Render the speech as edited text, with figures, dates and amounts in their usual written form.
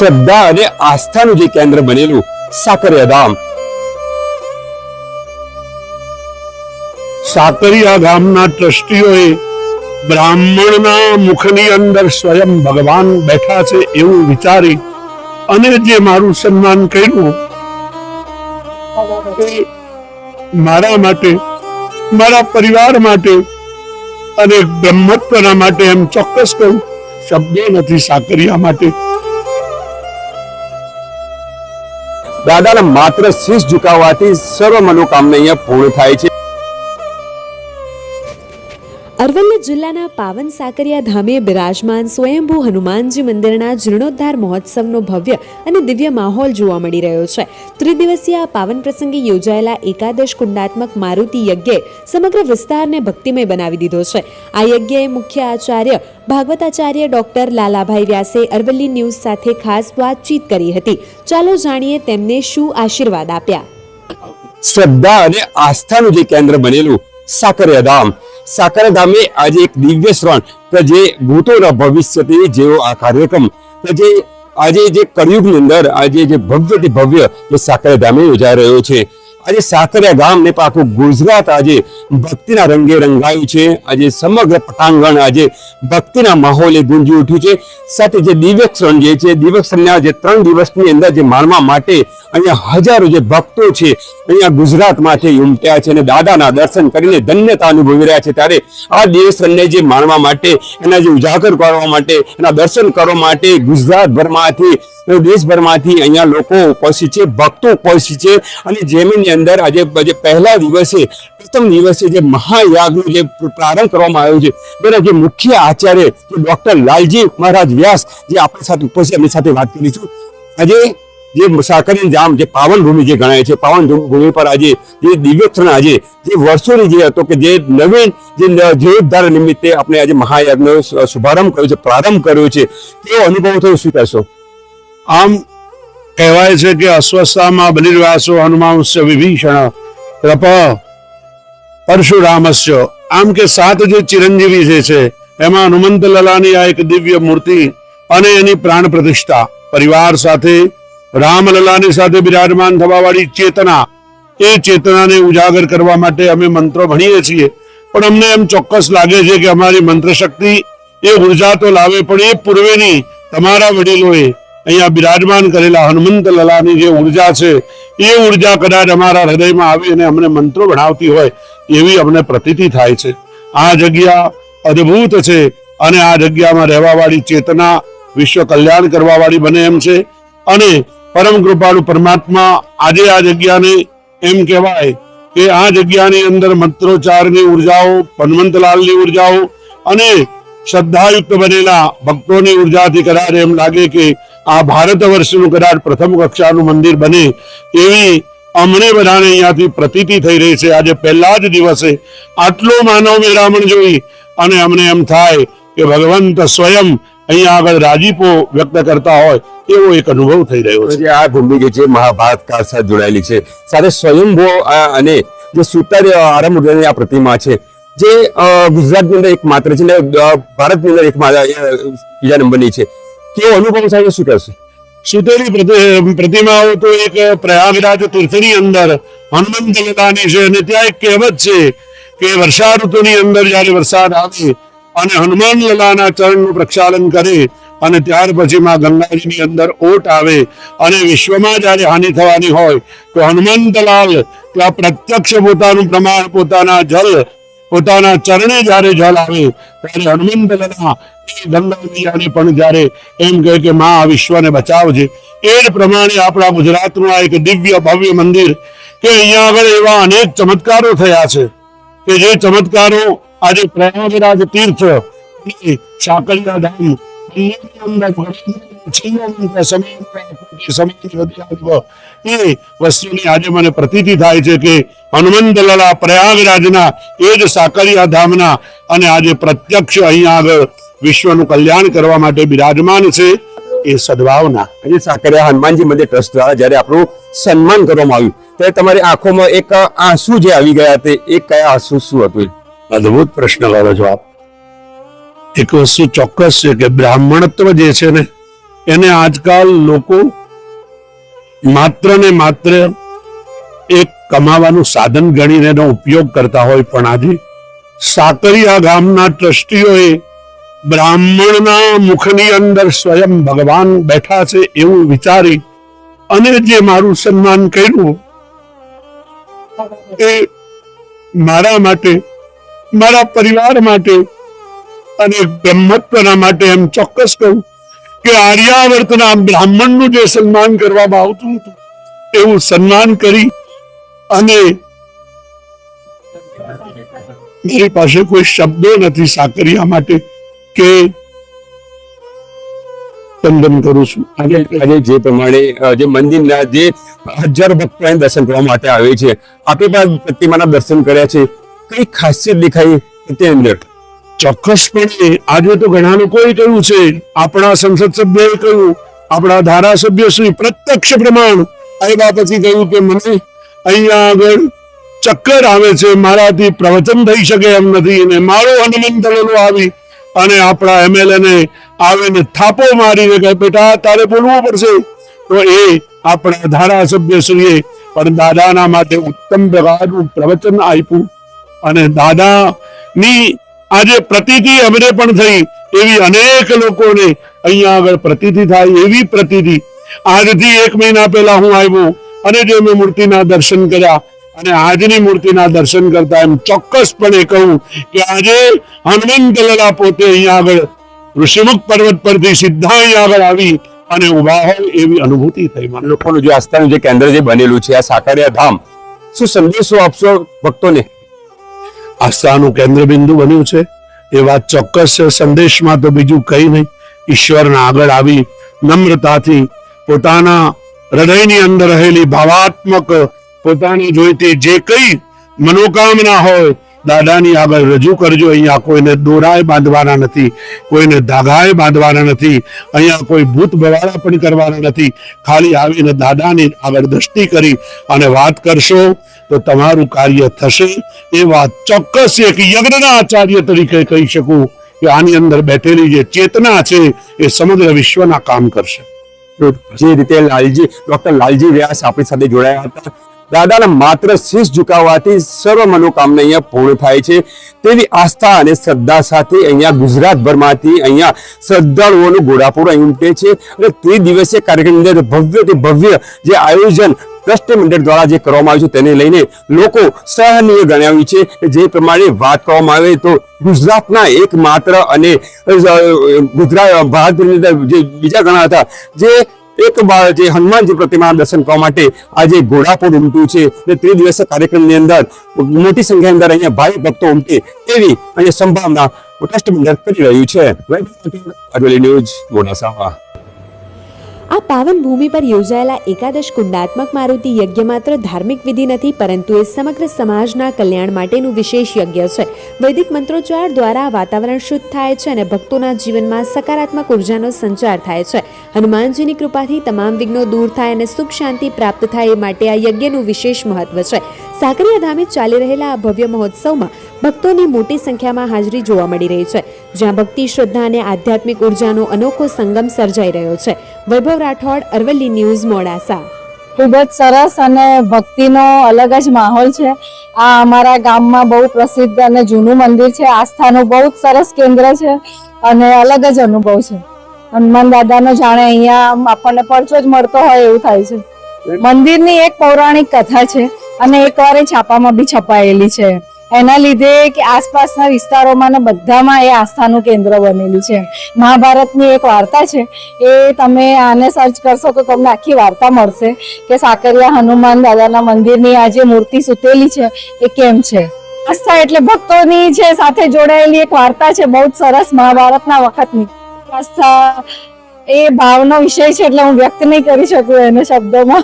શ્રદ્ધા અને આસ્થાનું જે કેન્દ્ર બનેલું સાકરિયા ધામ. સાકરિયા ગામના ટ્રસ્ટીઓએ બ્રાહ્મણના મુખની અંદર સ્વયં ભગવાન બેઠા છે એવું વિચારી અને જે મારું સન્માન કર્યું, મારા માટે, મારા પરિવાર માટે અને બ્રહ્મત્વના માટે એમ ચોક્કસ કહું, શબ્દો નથી સાકરિયા માટે. દાદાના માત્ર શીશ ઝુકાવવાથી સર્વ મનોકામના અહીંયા પૂર્ણ થાય છે. અરવલ્લી જિલ્લાના પાવન સાકરિયા ધામે બિરાજમાન સ્વયંભૂ હનુમાનજી મંદિરના જીર્ણોદ્ધાર મહોત્સવનો ભવ્ય અને દિવ્ય માહોલ જોવા મળી રહ્યો છે. ત્રિદિવસીય આ પાવન પ્રસંગે યોજાયેલા એકાદશ કુંડાત્મક મારુતિ યજ્ઞે સમગ્ર વિસ્તારને ભક્તિમય બનાવી દીધો છે. આ યજ્ઞે મુખ્ય આચાર્ય ભાગવતાચાર્ય ડોક્ટર લાલાભાઈ વ્યાસે અરવલ્લી ન્યૂઝ સાથે ખાસ વાતચીત કરી હતી. ચાલો જાણીએ તેમને શું આશીર્વાદ આપ્યા. શ્રદ્ધા અને આસ્થાનું જે કેન્દ્ર બનેલું સાકરિયા ધામ. સાકરિયા ધામે આજે એક દિવ્ય શ્રવણ કે જે ભૂતોના ભવિષ્યથી જેવો આ કાર્યક્રમ કે જે આજે જે કળિયુગની અંદર આજે જે ભવ્યથી ભવ્ય જે સાકરિયા ધામે યોજાઈ રહ્યો છે. આજે સાકરિયા ગામ ને આખું ગુજરાત આજે ભક્તિના રંગે રંગાયું છે. આજે સમગ્ર પટાંગણ આજે ભક્તિના માહોલે ગુંજી ઉઠ્યું છે. સાથે જે દિવ્યક્ષણ જે છે, દિવ્યક્ષણના જે 3 દિવસની અંદર જે માણવા માટે અહીંયા હજારો જે ભક્તો છે અહીંયા ગુજરાતમાંથી ઉમટ્યા છે અને દાદાના દર્શન કરીને ધન્યતા અનુભવી રહ્યા છે. ત્યારે આ દિવ્યક્ષણને જે માણવા માટે, એના જે ઉજાગર કરવા માટે, એના દર્શન કરવા માટે ગુજરાતભરમાંથી, દેશભરમાંથી અહીંયા લોકો ઉપસ્થિત છે, ભક્તો ઉપસ્થિત છે. અને જમીનની અંદર આજે પહેલા દિવસે, પ્રથમ દિવસે જે મહાયાગનો જે પ્રારંભ કરવામાં આવ્યો છે, તેના જે મુખ્ય આચાર્ય ડોક્ટર લાલજી મહારાજ વ્યાસ જે આપણી સાથે ઉપસ્થિત, એમની સાથે વાત કરીશું. આજે જે સાકરિયા ધામ જે પાવન ભૂમિ જે ગણાય છે, પાવન ભૂમિ પર આજે જે દિવ્યક્ષણ આજે જે વર્ષોની જે હતો કે જે નવીન જે જીર્ણોદ્ધાર નિમિત્તે આપણે આજે મહાયાગનો શુભારંભ કર્યો છે, પ્રારંભ કર્યો છે, કેવો અનુભવ થયો, શું કહેશો? આમ કહેવાય છે કે અસ્વસ્થામાં બલિર્વાસો હનુમાંસ્ય વિભીષણ તપ પરશુરામસ્ય. આમ કે 7 જે ચિરંજીવી જે છે એમાં હનુમંત લલાની આ એક દિવ્ય મૂર્તિ અને એની પ્રાણ પ્રતિષ્ઠા, પરિવાર સાથે રામલલાની સાથે બિરાજમાન થવા વાળી ચેતના, એ ચેતનાને ઉજાગર કરવા માટે અમે મંત્રો ભણીએ છીએ. પણ અમને એમ ચોક્કસ લાગે છે કે અમારી મંત્ર શક્તિ એ ઉર્જા તો લાવે, પણ એ પૂર્વેની તમારા વડીલોએ અહીંયા બિરાજમાન કરેલા હનુમંત લલાની જે ઉર્જા છે એ ઉર્જા કદાચ અમારા હૃદયમાં આવી અને અમને મંત્રો ભણાવતી હોય એવી અમને પ્રતીતિ થાય છે. આ જગ્યા અદ્ભુત છે અને આ જગ્યામાં રહેવા વાળી ચેતના વિશ્વ કલ્યાણ કરવા વાળી બને એમ છે. અને પરમ કૃપાળુ પરમાત્મા આજે આ જગ્યાને એમ કહેવાય કે આ જગ્યાની અંદર મંત્રોચ્ચારની ઉર્જાઓ, હનુમંતલાલની ઉર્જાઓ અને શ્રદ્ધાયુક્ત બનેલા ભક્તોની ઉર્જાથી કદાચ એમ લાગે કે આ ભારત વર્ષનું કદાચ પ્રથમ કક્ષાનું મંદિર બને એવી અમને બધાને અહીંયાથી પ્રતીતિ થઈ રહી છે. આજે પહેલા જ દિવસે આટલો માનવ મેળામણ જોઈ અને અમને એમ થાય કે ભગવંત સ્વયં અહીંયા આગળ રાજીપો વ્યક્ત કરતા હોય એવો એક અનુભવ થઈ રહ્યો છે. આ ભૂમિ જે છે મહાભારત કાળ સાથે જોડાયેલી છે. સાથે સ્વયંભૂ અને જે સૂતર આરંભની આ પ્રતિમા છે જે ગુજરાતની અંદર એક માત્ર છે ને ભારતની અંદર એક બીજા નંબરની છે. કેવો અનુભવ થાય, શું કહેશો? સુતેલી પ્રતિમાઓ તો એક પ્રયાગરાજ તીર્થની અંદર હનુમંત લલાની છે અને ત્યાં એક કહેવત છે કે વર્ષા ઋતુની અંદર જયારે વરસાદ આવે અને હનુમાન લલાના ચરણનું પ્રક્ષાલન કરે અને ત્યાર પછી માં ગંગાજીની અંદર ઓટ આવે અને વિશ્વમાં જયારે હાનિ થવાની હોય તો હનુમંતલાલ ત્યાં પ્રત્યક્ષ પોતાનું પ્રમાણ, પોતાના જલ, પોતાના ચરણે જયારે જલ આવે ત્યારે હનુમંત લલા ગંગાજીને પણ જયારે એમ કહે કે માં આ વિશ્વને બચાવજે. એ જ પ્રમાણે આપણા ગુજરાતનું આ એક દિવ્ય ભવ્ય મંદિર કે અહીંયા આગળ એવા અનેક ચમત્કારો થયા છે કે જે ચમત્કારો આજે પ્રયાગરાજ તીર્થ, સાકરિયા ધામ એ વસ્તુની આજે મને પ્રતીતિ થાય છે કે હનુમંત લલા પ્રયાગરાજના એ જ સાકરિયા ધામના અને આજે પ્રત્યક્ષ અહીંયા આગળ વિશ્વનું કલ્યાણ કરવા માટે બિરાજમાન છે. એ સદભાવના આજે સાકરિયા હનુમાનજી મંદિર ટ્રસ્ટ દ્વારા જયારે આપણું સન્માન કરવામાં આવ્યું ત્યારે તમારી આંખોમાં એક આંસુ જે આવી ગયા તે એ કયા આંસુ શું હતું? અદભુત પ્રશ્ન કરો છો આપ. એક વસ્તુ ચોક્કસ છે કે બ્રાહ્મણત્વ જે છે ને એને આજકાલ લોકો માત્ર ને માત્ર એક કમાવાનું સાધન ગણીને એનો ઉપયોગ કરતા હોય, પણ આજે સાકરિયા ગામના ટ્રસ્ટીઓએ બ્રાહ્મણના મુખની અંદર સ્વયં ભગવાન બેઠા છે એવું વિચારી અને જે મારું સન્માન કર્યું એ મારા માટે, મારા પરિવાર માટે અને બ્રહ્મત્વના માટે એમ ચોક્કસ કહું કે આર્યાવર્તના બ્રાહ્મણનું જે સન્માન કરવામાં આવતું હતું એવું સન્માન કરી અને મારી પાસે કોઈ શબ્દો નથી સાકરિયા માટે કે વંદન કરું છું. આજે જે પ્રમાણે જે મંદિરના જે હજારો ભક્તો અહીં દર્શન કરવા માટે આવે છે, આપે પણ પ્રતિમાના દર્શન કર્યા છે, કઈ ખાસિયત દેખાઈ તે અંદર? ચોક્કસપણે આજે તો ઘણા લોકોએ કહ્યું છે, આપણા સંસદ સભ્યએ કહ્યું, આપણા ધારાસભ્ય શ્રી પ્રત્યક્ષ પ્રમાણ આવ્યા પછી કહ્યું કે મને અહીંયા આગળ ચક્કર આવે છે, મારાથી પ્રવચન થઈ શકે એમ નથી, અને મારો હનુમંત લલો આવી અને આપણા એમએલએ ને આવીને થાપો મારીને કહે બેટા તારે બોલવું પડશે. તો એ આપણા ધારાસભ્યશ્રીએ પણ દાદાના માટે ઉત્તમ પ્રકારનું પ્રવચન આપ્યું અને દાદાની આજે પ્રતીતિ અમને પણ થઈ એવી અનેક લોકોને અહીંયા આગળ પ્રતીતિ થાય એવી પ્રતીતિ. આજથી 1 મહિના પહેલા હું આવ્યો અને જે મેં મૂર્તિના દર્શન કર્યા અને આજની મૂર્તિના દર્શન કરતા એમ ચોક્કસપણે કહું કે આજે હનુમંત લલા પોતે અહીંયા આગળ ઋષિમુખ પર્વત પરથી સીધા અહીંયા આગળ આવી અને ઉભા હોય એવી અનુભૂતિ થઈ મને. લોકોનું જે આસ્થાનું જે કેન્દ્ર જે બનેલું છે આ સાકરિયા ધામ, શું સંદેશો આપશો ભક્તોને? આસ્થાનું કેન્દ્ર બિંદુ બન્યું છે એ વાત ચોક્કસ છે. સંદેશમાં તો બીજું કઈ નહીં, ઈશ્વરના આગળ આવી નમ્રતાથી પોતાના હૃદયની અંદર રહેલી ભાવાત્મક પોતાની જોઈતી જે કઈ મનોકામના હોય દાદાની આગળ રજૂ કરજો. અહીંયા કોઈને દોરાએ બાંધવાના નથી, કોઈને ધાગાએ બાંધવાના નથી, અહીંયા કોઈ ભૂત બવાડા પણ કરવાના નથી. ખાલી આવીને દાદાની આગળ દ્રષ્ટિ કરી અને વાત કરશો તો તમારું કાર્ય થશે. એ વાત ચોક્કસ એક યજ્ઞના આચાર્ય તરીકે કહી શકું કે આની અંદર બેઠેલી જે ચેતના છે એ સમગ્ર વિશ્વના કામ કરશે. જે રીતે લાલજી, ડોક્ટર લાલજી વ્યાસ આપણી સાથે જોડાયા હતા, દાદાના માત્ર શીશ ઝુકાવવાથી સર્વ મનોકામના અહીંયા પૂર્ણ થાય છે તેવી આસ્થા અને શ્રદ્ધા સાથે અહીંયા ગુજરાતભરમાંથી અહીંયા શ્રદ્ધાળુઓનું ઘોડાપુર અહીં ઉમટે છે અને 3 દિવસીય કાર્યક્રમની અંદર ભવ્યથી ભવ્ય જે આયોજન ટ્રસ્ટી મંડળ દ્વારા જે કરવામાં આવ્યું છે તેને લઈને લોકો સરાહનીય ગણાવ્યું છે. જે પ્રમાણે વાત કરવામાં આવે તો ગુજરાતના એકમાત્ર અને ગુજરાત ભારતની અંદર જે બીજા ઘણા હતા જે એક જે હનુમાનજી પ્રતિમાના દર્શન કરવા માટે આજે ઘોડાપુર ઉમટ્યું છે અને 3 દિવસીય કાર્યક્રમની અંદર મોટી સંખ્યાની અંદર અહીંયા ભાવિ ભક્તો ઉમટે તેવી અહીંયા સંભાવના ટ્રસ્ટ મંડળ કરી રહ્યું છે. અરવલ્લી ન્યૂઝ મોડાસા. આ પાવન ભૂમિ પર યોજાયેલા એકાદશ કુંડાત્મક મારુતિ યજ્ઞ માત્ર ધાર્મિક વિધિ નથી, પરંતુ એ સમગ્ર સમાજના કલ્યાણ માટેનું વિશેષ યજ્ઞ છે. વૈદિક મંત્રોચ્ચાર દ્વારા વાતાવરણ શુદ્ધ થાય છે અને ભક્તોના જીવનમાં સકારાત્મક ઉર્જાનો સંચાર થાય છે. હનુમાનજીની કૃપાથી તમામ વિઘ્નો દૂર થાય અને સુખ શાંતિ પ્રાપ્ત થાય એ માટે આ યજ્ઞનું વિશેષ મહત્વ છે. સાકરિયા ધામે ચાલી રહેલા આ ભવ્ય મહોત્સવમાં ભક્તોની મોટી સંખ્યામાં હાજરી જોવા મળી રહી છે, જ્યાં ભક્તિ, શ્રદ્ધા અને આધ્યાત્મિક ઉર્જાનો અનોખો સંગમ સર્જાઈ રહ્યો છે. વૈભવ રાઠોડ, અરવલ્લી ન્યૂઝ, મોડાસા. ખૂબ જ સરસ અને ભક્તિનો અલગ જ માહોલ છે. આ અમારા ગામમાં બહુ પ્રસિદ્ધ અને જૂનું મંદિર છે. આસ્થાનું બહુ જ સરસ કેન્દ્ર છે અને અલગ જ અનુભવ છે. હનુમાન દાદાનો જાણે અહીંયા આપણને પરચો જ મળતો હોય એવું થાય છે. મંદિરની એક પૌરાણિક કથા છે અને એકવાર એ છાપામાં બી છપાયેલી છે. એના લીધે કે આસપાસના વિસ્તારોમાં ને બધામાં એ આસ્થાનું કેન્દ્ર બનેલું છે. મહાભારતની એક વાર્તા છે, એ તમે આને સર્ચ કરશો તો તમને આખી વાર્તા મળશે કે સાકરિયા હનુમાન દાદાના મંદિરની આ જે મૂર્તિ સુતેલી છે એ કેમ છે. આસ્થા એટલે ભક્તોની છે સાથે જોડાયેલી એક વાર્તા છે, બહુ જ સરસ, મહાભારતના વખતની. આસ્થા એ ભાવનો વિષય છે એટલે હું વ્યક્ત નહીં કરી શકું એને શબ્દોમાં.